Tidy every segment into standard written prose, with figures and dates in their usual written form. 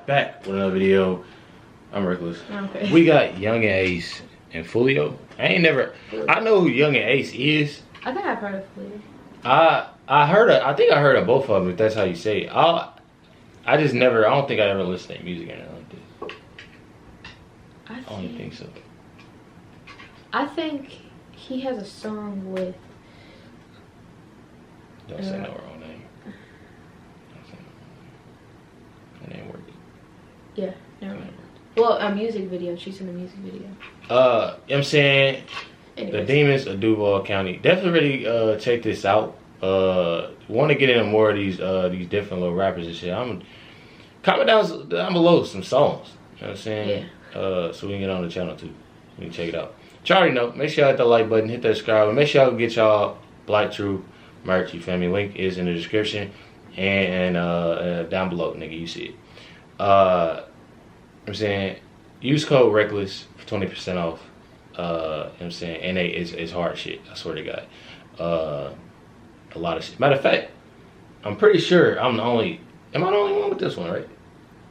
back with another video. I'm Reckless. Okay. We got Yungeen Ace and Foolio. I know who Yungeen Ace is. I think I've heard of Foolio. I think I heard of both of them, if that's how you say it. I don't think I ever listened to their music or anything like this. I don't think so. I think he has a song with... Don't say no wrong name. That ain't working. Yeah, never mind. Well, a music video. She's in a music video. You know what I'm saying? Anyways. The Demons of Duval County. Definitely really check this out. Want to get into more of these different little rappers and shit. Comment down below some songs. You know what I'm saying? Yeah. So we can get on the channel too. You can check it out. But you already know. Make sure y'all hit that like button, hit that subscribe, and make sure y'all get y'all Black True merch. You feel me? Link is in the description and down below, nigga. You see it. I'm saying, use code Reckless for 20% off. You know what I'm saying? And it's hard shit. I swear to God. A lot of shit. Matter of fact, I'm pretty sure I'm the only. Am I the only one with this one, right?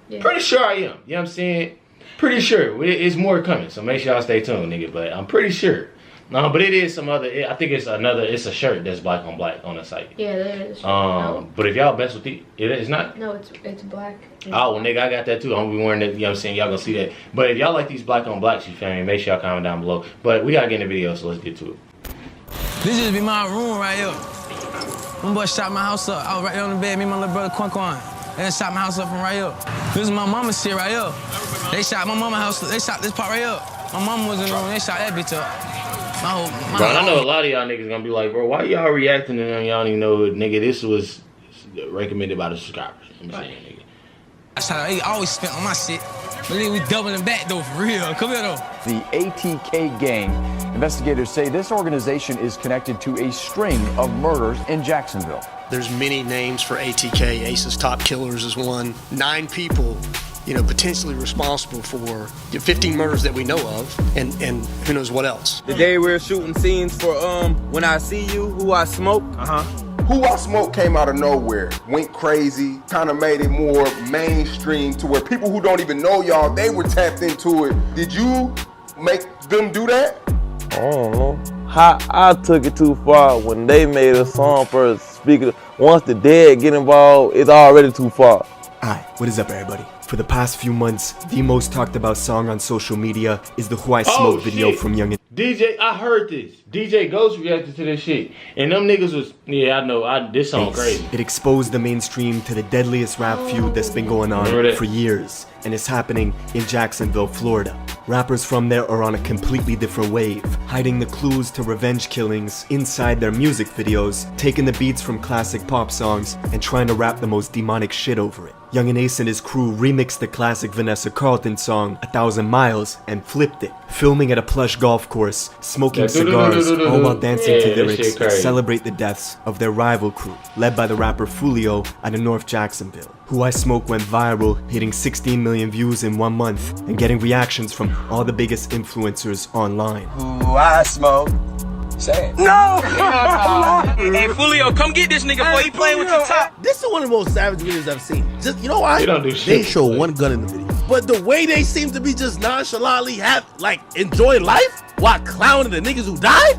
Yeah. Pretty sure I am. You know what I'm saying? Pretty sure. It's more coming. So make sure y'all stay tuned, nigga. But I'm pretty sure. No, but it is some other. I think it's a shirt that's black on black on the site. Yeah, that is. But if y'all mess with it's not. No, it's black. Well, nigga, I got that too. I'm gonna be wearing it. You know what I'm saying? Y'all gonna see that. But if y'all like these black on blacks, you feel me? Make sure y'all comment down below. But we gotta get in the video, so let's get to it. This just be my room right here. One boy shot my house up. I was right there on the bed. Me and my little brother Quan. They done shot my house up from right here. This is my mama's shit right here. They shot my mama's house. They shot this part right here. My mama was in the room. They shot that bitch up. Bro, I know a lot of y'all niggas gonna be like, bro, why y'all reacting to them? Y'all don't even know, nigga, this was recommended by the subscribers. I'm saying, nigga. That's how I always spent on my shit. But then we doubling back though, for real. Come here though. The ATK gang. Investigators say this organization is connected to a string of murders in Jacksonville. There's many names for ATK. Ace's Top Killers is one. 9 people, potentially responsible for 15 murders that we know of, and who knows what else. The day we're shooting scenes for When I See You, Who I Smoke. Who I Smoke came out of nowhere, went crazy, kind of made it more mainstream to where people who don't even know y'all, they were tapped into it. Did you make them do that? I don't know. How I took it too far when they made a song for a speaker. Once the dead get involved, it's already too far. Hi, what is up everybody? For the past few months, the most talked about song on social media is the Who I Smoke video from Yungeen. DJ, I heard this. DJ Ghost reacted to this shit. And them niggas was, yeah, I know, this song crazy. It exposed the mainstream to the deadliest rap feud that's been going on for years. And it's happening in Jacksonville, Florida. Rappers from there are on a completely different wave, hiding the clues to revenge killings inside their music videos, taking the beats from classic pop songs, and trying to rap the most demonic shit over it. Yungeen Ace and his crew remixed the classic Vanessa Carlton song, 1,000 Miles, and flipped it, filming at a plush golf course, smoking cigars, all while dancing to lyrics that celebrate the deaths of their rival crew, led by the rapper Foolio out of North Jacksonville. Who I Smoke went viral, hitting 16 million views in 1 month, and getting reactions from all the biggest influencers online. Who I Smoke. Say it. No! Hey, Foolio, come get this nigga before he playing with your top. This is one of the most savage videos I've seen. Just, you know why? They don't do shit. They show one gun in the video. But the way they seem to be just nonchalantly enjoying life while clowning the niggas who died?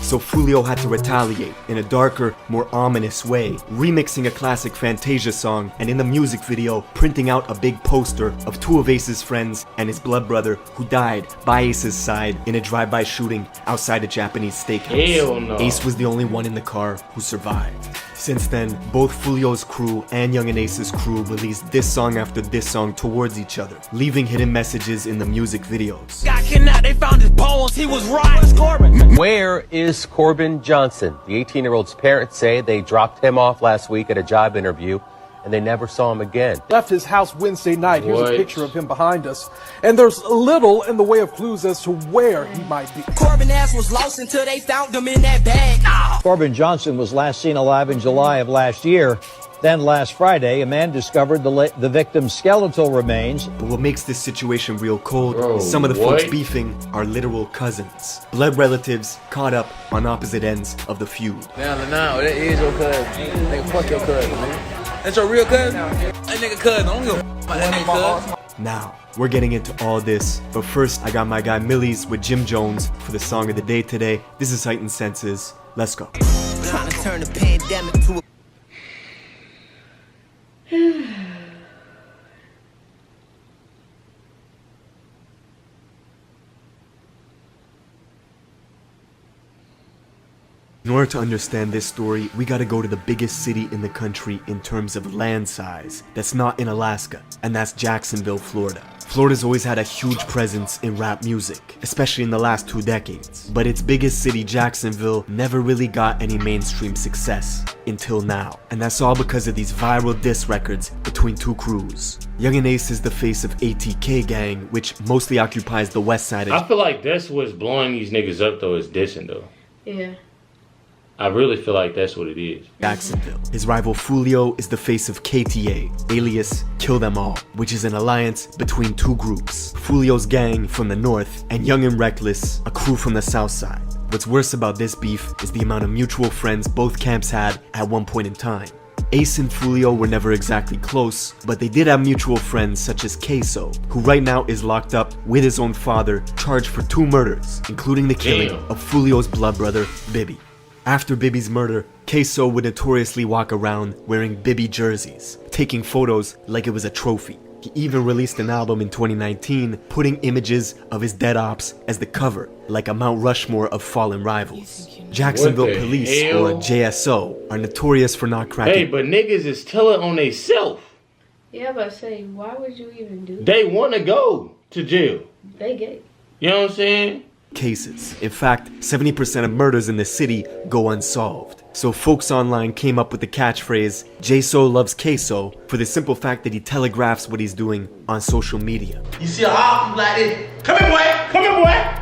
So Foolio had to retaliate in a darker, more ominous way, remixing a classic Fantasia song, and in the music video, printing out a big poster of 2 of Ace's friends and his blood brother who died by Ace's side in a drive-by shooting outside a Japanese steakhouse. Hell no. Ace was the only one in the car who survived. Since then, both Foolio's crew and Yungeen Ace's crew released this song after this song towards each other, leaving hidden messages in the music videos. Got kidnapped, they found his bones, he was right. Where's Corbin? Where is Corbin Johnson? The 18-year-old's parents say they dropped him off last week at a job interview and they never saw him again. Left his house Wednesday night. Here's a picture of him behind us. And there's little in the way of clues as to where he might be. Corbin ass was lost until they found him in that bag. Oh. Corbin Johnson was last seen alive in July of last year. Then last Friday, a man discovered the victim's skeletal remains. But what makes this situation real cold is some of the folks beefing are literal cousins. Blood relatives caught up on opposite ends of the feud. Now, that is your cousin. Nigga, fuck your cousin, man. That's your real cousin? That nigga cousin, don't go. Now, we're getting into all this, but first I got my guy Millies with Jim Jones for the song of the day today. This is Heightened Senses. Let's go. Trying to turn the pandemic to a In order to understand this story, we gotta go to the biggest city in the country in terms of land size that's not in Alaska, and that's Jacksonville, Florida. Florida's always had a huge presence in rap music, especially in the last 2 decades. But its biggest city, Jacksonville, never really got any mainstream success until now. And that's all because of these viral diss records between 2 crews. Yungeen Ace is the face of ATK Gang, which mostly occupies the west side of I feel like that's what's blowing these niggas up though, is dissing though. Yeah. I really feel like that's what it is. Jacksonville. His rival Foolio is the face of KTA, alias Kill Them All, which is an alliance between 2 groups. Foolio's gang from the north and LifeWithRecklezz, a crew from the south side. What's worse about this beef is the amount of mutual friends both camps had at one point in time. Ace and Foolio were never exactly close, but they did have mutual friends such as Queso, who right now is locked up with his own father, charged for 2 murders, including the killing of Foolio's blood brother, Bibby. After Bibby's murder, Queso would notoriously walk around wearing Bibby jerseys, taking photos like it was a trophy. He even released an album in 2019, putting images of his dead ops as the cover, like a Mount Rushmore of fallen rivals. Jacksonville Police, or JSO, are notorious for not cracking. Hey, but niggas is telling on they self. Yeah, but say, why would you even do that? They want to go to jail. They gay. You know what I'm saying? Cases. In fact, 70% of murders in the city go unsolved. So folks online came up with the catchphrase, JSO loves Queso, for the simple fact that he telegraphs what he's doing on social media. You see a hop like this? Come here, boy! Come here, boy!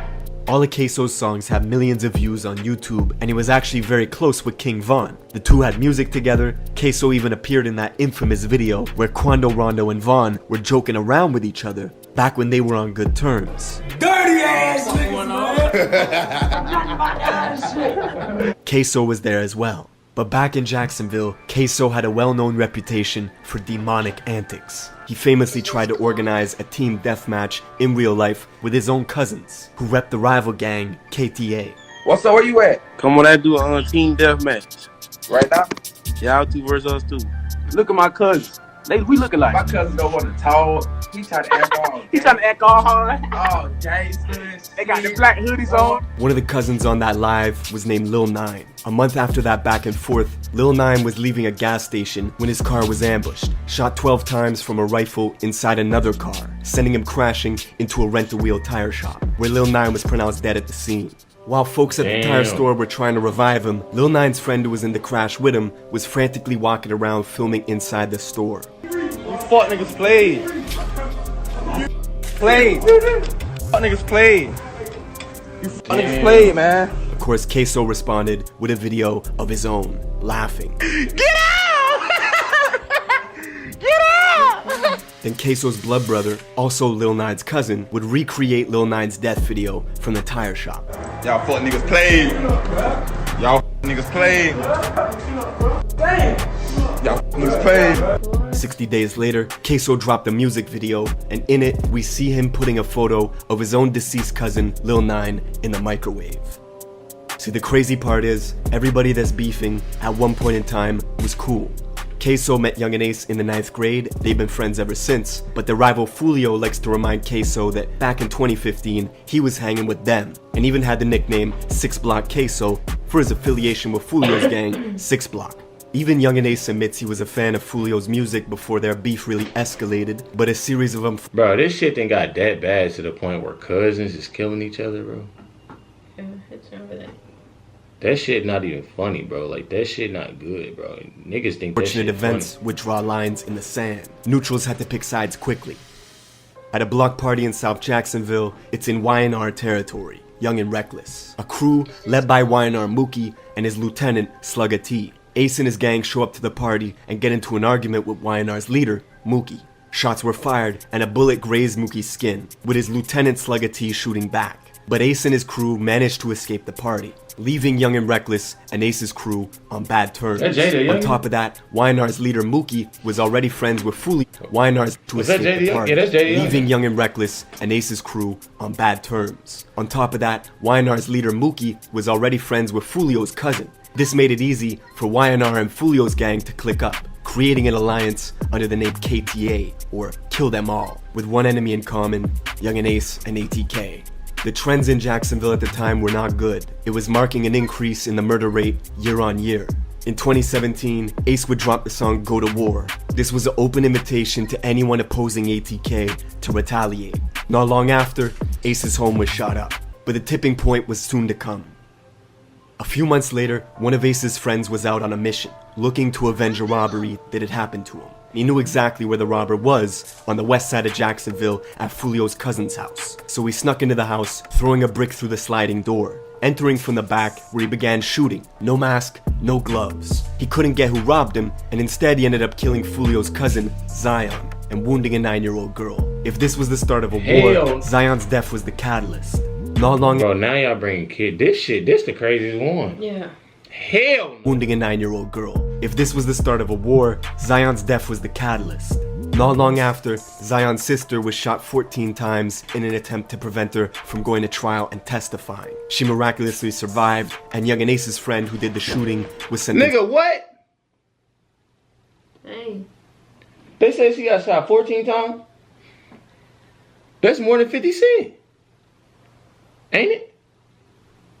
All of Queso's songs have millions of views on YouTube, and he was actually very close with King Von. The 2 had music together. Queso even appeared in that infamous video where Quando Rondo and Von were joking around with each other back when they were on good terms. Dirty ass niggas, man! Queso was there as well. But back in Jacksonville, Queso had a well-known reputation for demonic antics. He famously tried to organize a team deathmatch in real life with his own cousins, who repped the rival gang, KTA. What's up, where you at? Come on, I do a team deathmatch. Right now? Y'all 2 versus us 2. Look at my cousins. We looking like. My cousin don't want to talk. He trying to act all. He trying to act all hard. Oh, Jason. They got the black hoodies on. One of the cousins on that live was named Lil 9. A month after that back and forth, Lil 9 was leaving a gas station when his car was ambushed, shot 12 times from a rifle inside another car, sending him crashing into a rent-a-wheel tire shop, where Lil 9 was pronounced dead at the scene. While folks at the tire store were trying to revive him, Lil 9's friend who was in the crash with him was frantically walking around filming inside the store. Fuck niggas played. Played. Fuck niggas played. You fuck niggas played, man. Of course, Queso responded with a video of his own, laughing. Get out! Get out! Then Queso's blood brother, also Lil 9's cousin, would recreate Lil 9's death video from the tire shop. Y'all fuck niggas played. Y'all niggas played. Y'all niggas played. 60 days later, Queso dropped a music video, and in it, we see him putting a photo of his own deceased cousin, Lil 9, in the microwave. See, the crazy part is, everybody that's beefing, at one point in time, was cool. Queso met Yungeen Ace in the 9th grade, they've been friends ever since, but their rival Foolio likes to remind Queso that back in 2015, he was hanging with them, and even had the nickname 6 Block Queso for his affiliation with Foolio's gang, 6 Block. Even Yungeen Ace admits he was a fan of Foolio's music before their beef really escalated, but a series of them... Bro, this shit done got that bad to the point where cousins is killing each other, bro. Yeah, it's over that. That shit not even funny, bro. Like, that shit not good, bro. Niggas think that shit Unfortunate events funny. would draw lines in the sand. Neutrals had to pick sides quickly. At a block party in South Jacksonville, it's in YNR territory, LifeWithRecklezz, a crew led by YNR Mookie and his lieutenant, Slugga T. Ace and his gang show up to the party and get into an argument with YNR's leader, Mookie. Shots were fired and a bullet grazed Mookie's skin, with his lieutenant Slugga T shooting back. But Ace and his crew managed to escape the party, leaving Young and Recklezz and Ace's crew on bad terms. On top of that, YNR's leader Mookie was already friends with Foolio. YNR's to escape the party, leaving Young and Recklezz and Ace's crew on bad terms. On top of that, YNR's leader Mookie was already friends with Foolio's cousin. This made it easy for YNR and Foolio's gang to click up, creating an alliance under the name KTA, or Kill Them All, with one enemy in common, Young and Ace and ATK. The trends in Jacksonville at the time were not good. It was marking an increase in the murder rate year on year. In 2017, Ace would drop the song Go to War. This was an open invitation to anyone opposing ATK to retaliate. Not long after, Ace's home was shot up, but the tipping point was soon to come. A few months later, one of Ace's friends was out on a mission, looking to avenge a robbery that had happened to him. He knew exactly where the robber was, on the west side of Jacksonville at Foolio's cousin's house. So he snuck into the house, throwing a brick through the sliding door, entering from the back where he began shooting. No mask, no gloves. He couldn't get who robbed him, and instead he ended up killing Foolio's cousin, Zion, and wounding a 9-year-old girl. If this was the start of a war, Zion's death was the catalyst. Not long Bro, now y'all bringing kid. This the craziest one. Yeah. Hell no. Wounding a 9-year-old girl. If this was the start of a war, Zion's death was the catalyst. Not long after, Zion's sister was shot 14 times in an attempt to prevent her from going to trial and testifying. She miraculously survived, and Young and Ace's friend who did the shooting was sentenced. Nigga, what? Hey. They say she got shot 14 times? That's more than 50 Cent. Ain't it?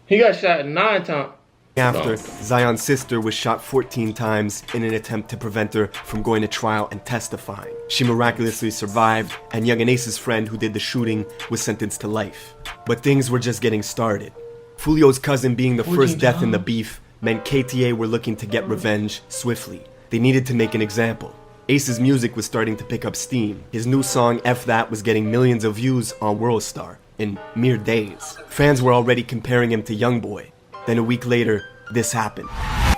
He got shot 9 times. After, Zion's sister was shot 14 times in an attempt to prevent her from going to trial and testifying. She miraculously survived, and Young and Ace's friend who did the shooting was sentenced to life. But things were just getting started. Foolio's cousin being the first death in the beef meant KTA were looking to get revenge swiftly. They needed to make an example. Ace's music was starting to pick up steam. His new song, F That, was getting millions of views on WorldStar in mere days. Fans were already comparing him to Youngboy. Then a week later, this happened.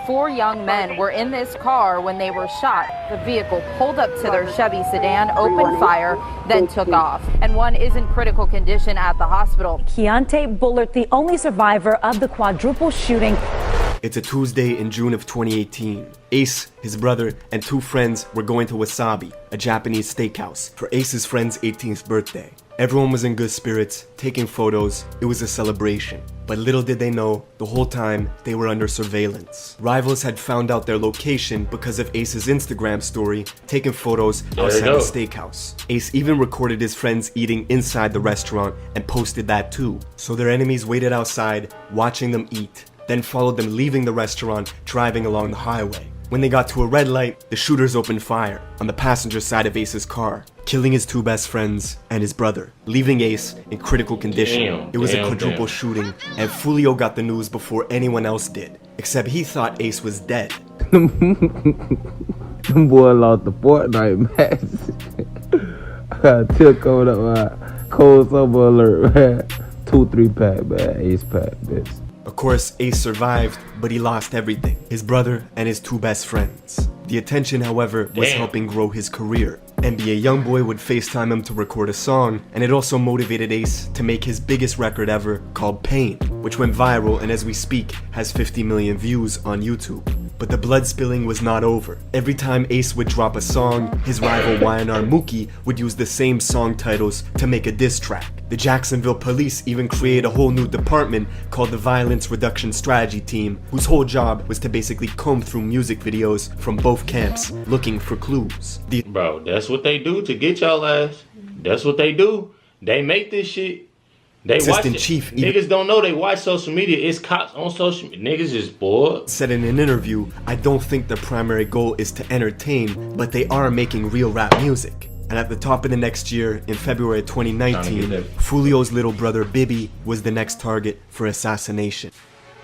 4 young men were in this car when they were shot. The vehicle pulled up to their Chevy sedan, opened fire, then took off. And one is in critical condition at the hospital. Keontae Bullard, the only survivor of the quadruple shooting. It's a Tuesday in June of 2018. Ace, his brother, and 2 friends were going to Wasabi, a Japanese steakhouse, for Ace's friend's 18th birthday. Everyone was in good spirits, taking photos. It was a celebration. But little did they know, the whole time, they were under surveillance. Rivals had found out their location because of Ace's Instagram story, taking photos outside the steakhouse. Ace even recorded his friends eating inside the restaurant and posted that too. So their enemies waited outside, watching them eat, then followed them leaving the restaurant, driving along the highway. When they got to a red light, the shooters opened fire on the passenger side of Ace's car, killing his 2 best friends and his brother, leaving Ace in critical condition. It was a quadruple shooting, and Foolio got the news before anyone else did, except he thought Ace was dead. Them boy lost the Fortnite match. Took over the cold summer alert, man. 2-3 pack, man. Ace pack, bitch. Of course, Ace survived, but he lost everything. His brother and his 2 best friends. The attention, however, was helping grow his career. NBA Youngboy would FaceTime him to record a song, and it also motivated Ace to make his biggest record ever, called Pain, which went viral and as we speak has 50 million views on YouTube. But the blood spilling was not over. Every time Ace would drop a song, his rival YNR Mookie would use the same song titles to make a diss track. The Jacksonville police even created a whole new department called the Violence Reduction Strategy Team, whose whole job was to basically comb through music videos from both camps looking for clues. Bro, that's what they do to get y'all ass. That's what they do. They make this shit. They watch it. Chief niggas don't know they watch social media. It's cops on social media. Niggas is bored. Said in an interview, I don't think their primary goal is to entertain, but they are making real rap music. And at the top of the next year, in February 2019, Foolio's little brother Bibby was the next target for assassination.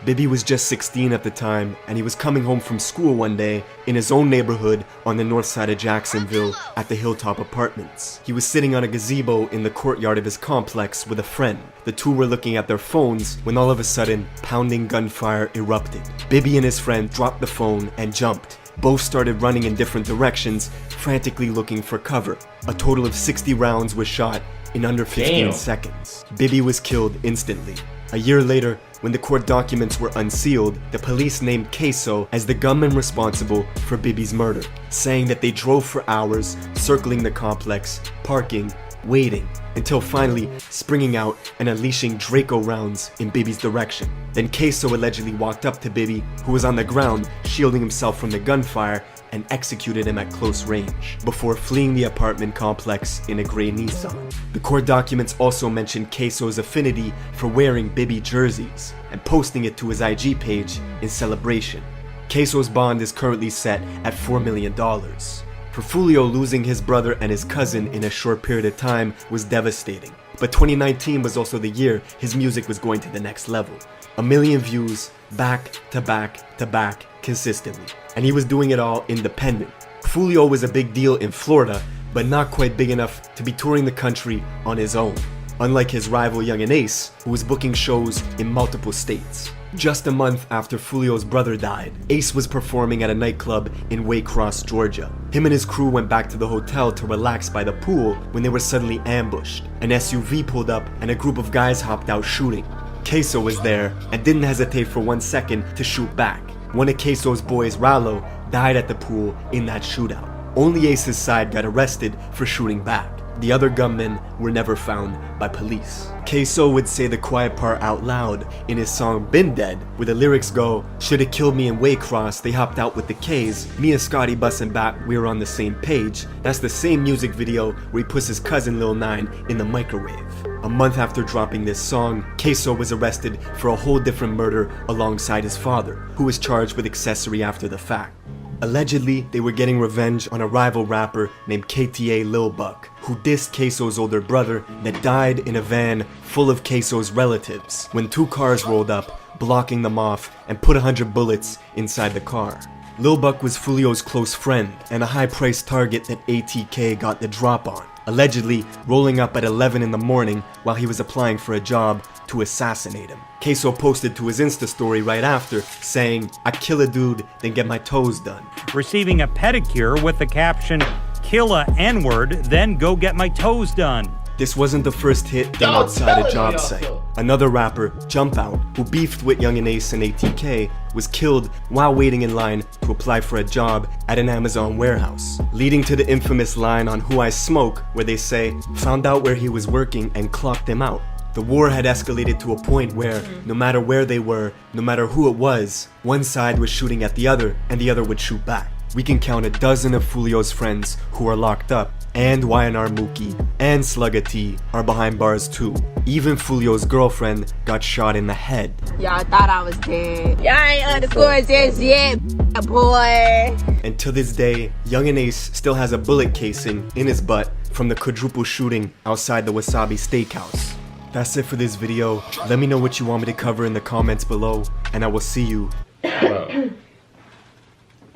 Bibby was just 16 at the time, and he was coming home from school one day in his own neighborhood on the north side of Jacksonville at the Hilltop Apartments. He was sitting on a gazebo in the courtyard of his complex with a friend. The 2 were looking at their phones when all of a sudden, pounding gunfire erupted. Bibby and his friend dropped the phone and jumped. Both started running in different directions, frantically looking for cover. A total of 60 rounds was shot, in under 15 seconds. Bibby was killed instantly. A year later, when the court documents were unsealed, the police named Queso as the gunman responsible for Bibby's murder, saying that they drove for hours, circling the complex, parking, waiting, until finally springing out and unleashing Draco rounds in Bibby's direction. Then Queso allegedly walked up to Bibby, who was on the ground, shielding himself from the gunfire, and executed him at close range, before fleeing the apartment complex in a gray Nissan. The court documents also mention Queso's affinity for wearing Bibby jerseys, and posting it to his IG page in celebration. Queso's bond is currently set at $4 million. For Foolio, losing his brother and his cousin in a short period of time was devastating. But 2019 was also the year his music was going to the next level. 1 million views, back to back to back, consistently. And he was doing it all independent. Foolio was a big deal in Florida, but not quite big enough to be touring the country on his own. Unlike his rival Yungeen Ace, who was booking shows in multiple states. Just a month after Foolio's brother died, Ace was performing at a nightclub in Waycross, Georgia. Him and his crew went back to the hotel to relax by the pool when they were suddenly ambushed. An SUV pulled up and a group of guys hopped out shooting. Queso was there and didn't hesitate for 1 second to shoot back. One of Queso's boys, Rallo, died at the pool in that shootout. Only Ace's side got arrested for shooting back. The other gunmen were never found by police. Queso would say the quiet part out loud in his song Been Dead, where the lyrics go, "Shoulda killed me in Waycross, they hopped out with the K's, me and Scotty bussin' back, we were on the same page." That's the same music video where he puts his cousin Lil 9 in the microwave. A month after dropping this song, Queso was arrested for a whole different murder alongside his father, who was charged with accessory after the fact. Allegedly, they were getting revenge on a rival rapper named KTA Lil Buck, who dissed Queso's older brother that died in a van full of Queso's relatives when 2 cars rolled up, blocking them off and put 100 bullets inside the car. Lil Buck was Foolio's close friend and a high-priced target that ATK got the drop on, allegedly rolling up at 11 in the morning while he was applying for a job to assassinate him. Queso posted to his Insta story right after, saying, "I kill a dude, then get my toes done." Receiving a pedicure with the caption, "Kill a N-word, then go get my toes done." This wasn't the first hit done outside a job site. Another rapper, Jump Out, who beefed with Yungeen Ace and ATK, was killed while waiting in line to apply for a job at an Amazon warehouse, leading to the infamous line on Who I Smoke, where they say, "Found out where he was working and clocked him out." The war had escalated to a point where, no matter where they were, no matter who it was, one side was shooting at the other and the other would shoot back. We can count a dozen of Foolio's friends who are locked up, and YNR Mookie and Slugga T are behind bars too. Even Foolio's girlfriend got shot in the head. Y'all thought I was dead. Y'all ain't underscored this yet, boy. And to this day, Yungeen Ace still has a bullet casing in his butt from the quadruple shooting outside the Wasabi Steakhouse. That's it for this video. Let me know what you want me to cover in the comments below, and I will see you. Bro,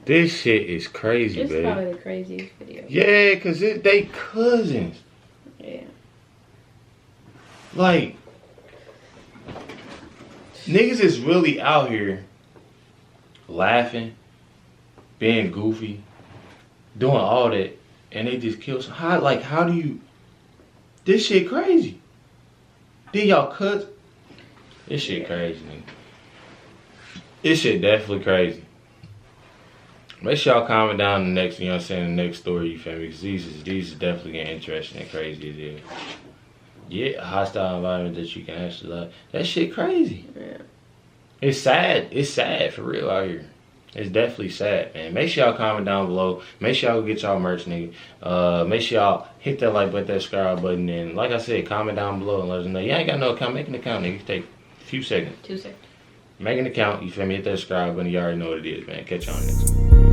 this shit is crazy, It's baby. probably the craziest video. Yeah, cause they cousins. Yeah. Like, niggas is really out here laughing, being goofy, doing all that, and they just kill some. How do you? This shit crazy. Then y'all cut. This shit crazy, nigga. This shit definitely crazy. Make sure y'all comment down the next, you know what I'm saying, the next story, you feel me? Because these is definitely getting interesting and crazy as hell. Yeah, a hostile environment that you can actually love. That shit crazy. Yeah. It's sad. It's sad for real out here. It's definitely sad, man. Make sure y'all comment down below. Make sure y'all go get y'all merch, nigga. Make sure y'all hit that like button, that subscribe button, and like I said, comment down below and let us know. You ain't got no account. Make an account, nigga. Take a few seconds. 2 seconds. Make an account. You feel me? Hit that subscribe button. You already know what it is, man. Catch y'all next.